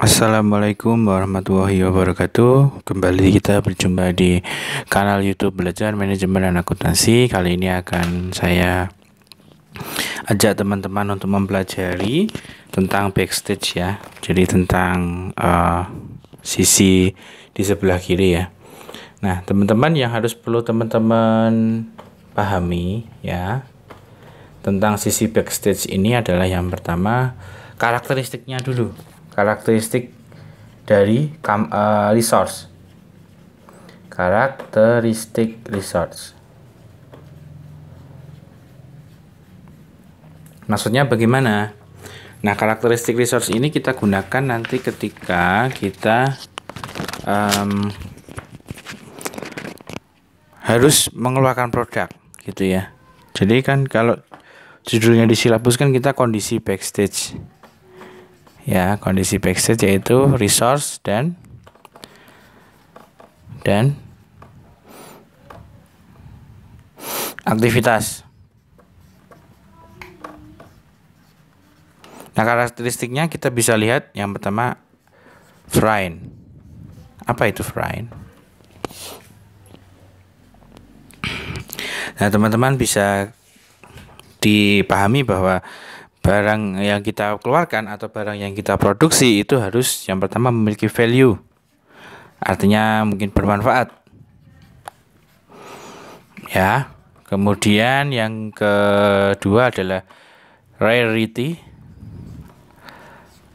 Assalamualaikum warahmatullahi wabarakatuh. Kembali kita berjumpa di kanal YouTube Belajar Manajemen dan Akuntansi. Kali ini akan saya ajak teman-teman untuk mempelajari tentang backstage ya. Jadi tentang sisi di sebelah kiri ya. Nah, teman-teman yang harus perlu teman-teman pahami ya tentang sisi backstage ini adalah yang pertama karakteristiknya dulu. Karakteristik dari resource. Karakteristik resource. Maksudnya bagaimana? Nah, karakteristik resource ini kita gunakan nanti ketika kita harus mengeluarkan produk, gitu ya. Jadi kan kalau judulnya di silabus kan kita kondisi backstage. Ya, kondisi backstage yaitu resource dan aktivitas. Nah, karakteristiknya kita bisa lihat yang pertama frame. Apa itu frame? Nah, teman-teman bisa dipahami bahwa barang yang kita keluarkan atau barang yang kita produksi itu harus yang pertama memiliki value. Artinya mungkin bermanfaat. Ya. Kemudian yang kedua adalah rarity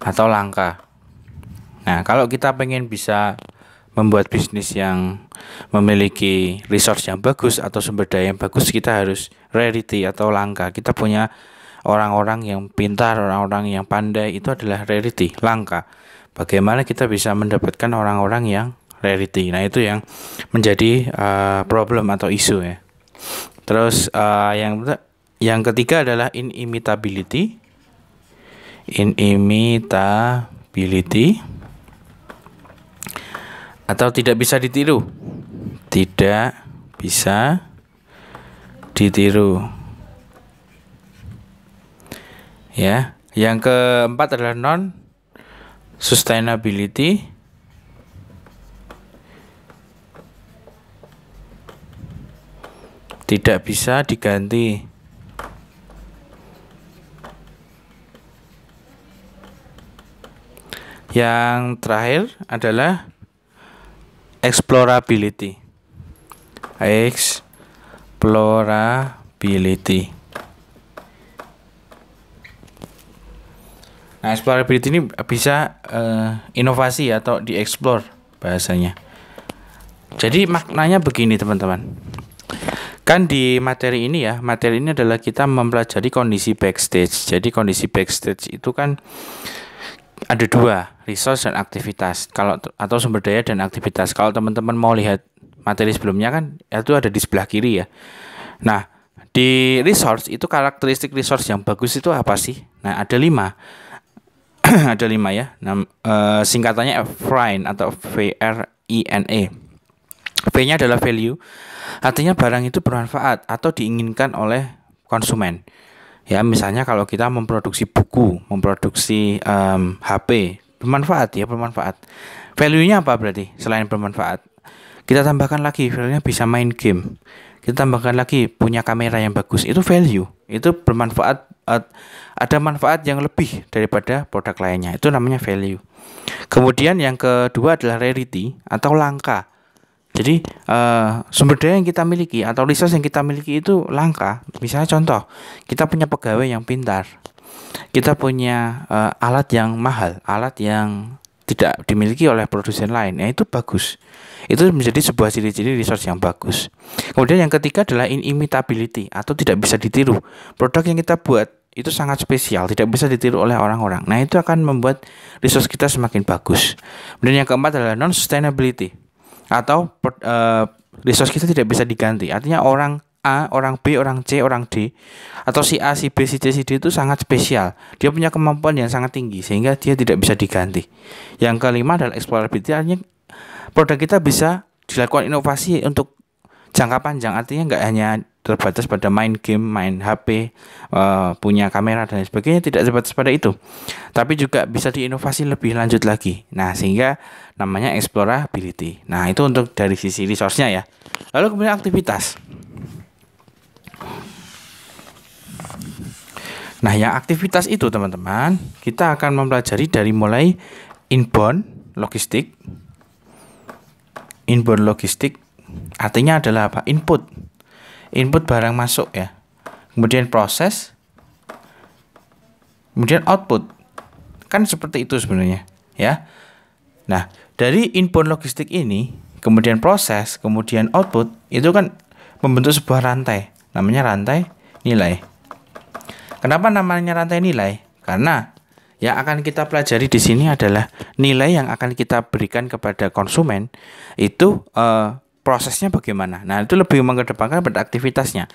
atau langka. Nah, kalau kita pengen bisa membuat bisnis yang memiliki resource yang bagus atau sumber daya yang bagus, kita harus rarity atau langka. Kita punya orang-orang yang pintar, orang-orang yang pandai, itu adalah rarity, langka. Bagaimana kita bisa mendapatkan orang-orang yang rarity? Nah, itu yang menjadi problem atau isu ya. Terus yang ketiga adalah inimitability. Inimitability atau tidak bisa ditiru. Tidak bisa ditiru. Ya, yang keempat adalah non sustainability. Tidak bisa diganti. Yang terakhir adalah explorability. Explorability. Nah, explorability ini bisa inovasi atau dieksplor bahasanya. Jadi maknanya begini teman-teman. Kan di materi ini adalah kita mempelajari kondisi backstage. Jadi kondisi backstage itu kan ada dua, resource dan aktivitas. Atau sumber daya dan aktivitas. Kalau teman-teman mau lihat materi sebelumnya kan itu ada di sebelah kiri ya. Nah, di resource itu karakteristik resource yang bagus itu apa sih? Nah, ada 5. Ada 5 ya. Singkatannya FRINE atau VRINE. V-nya adalah value. Artinya barang itu bermanfaat atau diinginkan oleh konsumen. Ya, misalnya kalau kita memproduksi buku, memproduksi HP, bermanfaat. Value-nya apa berarti? Selain bermanfaat, kita tambahkan lagi value-nya bisa main game. Kita tambahkan lagi punya kamera yang bagus. Itu value. Itu bermanfaat. Ada manfaat yang lebih daripada produk lainnya. Itu namanya value. Kemudian yang kedua adalah rarity atau langka. Jadi sumber daya yang kita miliki atau resource yang kita miliki itu langka. Misalnya contoh, kita punya pegawai yang pintar. Kita punya alat yang mahal, alat yang tidak dimiliki oleh produsen lain. Itu bagus. Itu menjadi sebuah ciri-ciri resource yang bagus. Kemudian yang ketiga adalah inimitability atau tidak bisa ditiru. Produk yang kita buat itu sangat spesial, tidak bisa ditiru oleh orang-orang. Nah, itu akan membuat resource kita semakin bagus. Kemudian yang keempat adalah non sustainability atau resource kita tidak bisa diganti. Artinya orang A, orang B, orang C, orang D atau si A, si B, si C, si D itu sangat spesial. Dia punya kemampuan yang sangat tinggi sehingga dia tidak bisa diganti. Yang kelima adalah explorability, artinya produk kita bisa dilakukan inovasi untuk jangka panjang. Artinya nggak hanya terbatas pada main game, main HP, punya kamera dan lain sebagainya, tidak terbatas pada itu. Tapi juga bisa diinovasi lebih lanjut lagi. Nah, sehingga namanya explorability. Nah, itu untuk dari sisi resource-nya ya. Lalu kemudian aktivitas. Nah, yang aktivitas itu teman-teman, kita akan mempelajari dari mulai inbound logistik. Inbound logistik artinya adalah apa? Input barang masuk ya. Kemudian proses, kemudian output. Kan seperti itu sebenarnya ya. Nah, dari inbound logistik ini, kemudian proses, kemudian output, itu kan membentuk sebuah rantai. Namanya rantai nilai. Kenapa namanya rantai nilai? Karena yang akan kita pelajari di sini adalah nilai yang akan kita berikan kepada konsumen itu prosesnya bagaimana. Nah, itu lebih mengedepankan pada aktivitasnya.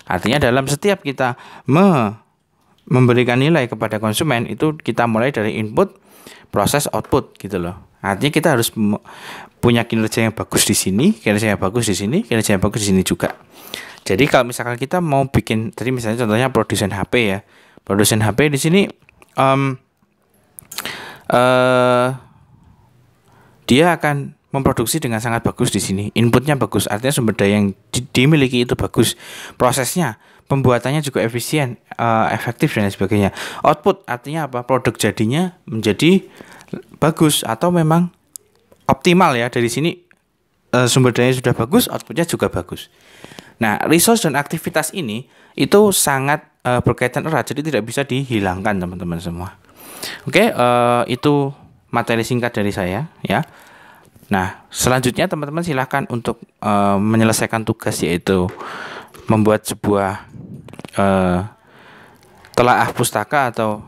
Artinya dalam setiap kita memberikan nilai kepada konsumen itu kita mulai dari input, proses, output gitu loh. Artinya kita harus punya kinerja yang bagus di sini, kinerja yang bagus di sini, kinerja yang bagus di sini juga. Jadi kalau misalkan kita mau bikin, tadi misalnya contohnya produsen HP ya, produsen HP di sini dia akan memproduksi dengan sangat bagus di sini, inputnya bagus, artinya sumber daya yang dimiliki itu bagus, prosesnya, pembuatannya juga efisien, efektif dan lain sebagainya. Output artinya apa? Produk jadinya menjadi bagus atau memang optimal ya, dari sini sumber daya sudah bagus, outputnya juga bagus. Nah, resource dan aktivitas ini itu sangat berkaitan erat, jadi tidak bisa dihilangkan teman-teman semua. Oke, itu materi singkat dari saya ya. Nah, selanjutnya teman-teman silahkan untuk menyelesaikan tugas, yaitu membuat sebuah telaah pustaka atau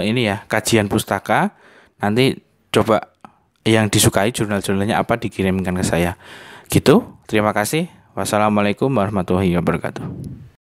ini ya, kajian pustaka. Nanti coba yang disukai jurnal-jurnalnya apa, dikirimkan ke saya. Gitu. Terima kasih. Wassalamualaikum warahmatullahi wabarakatuh.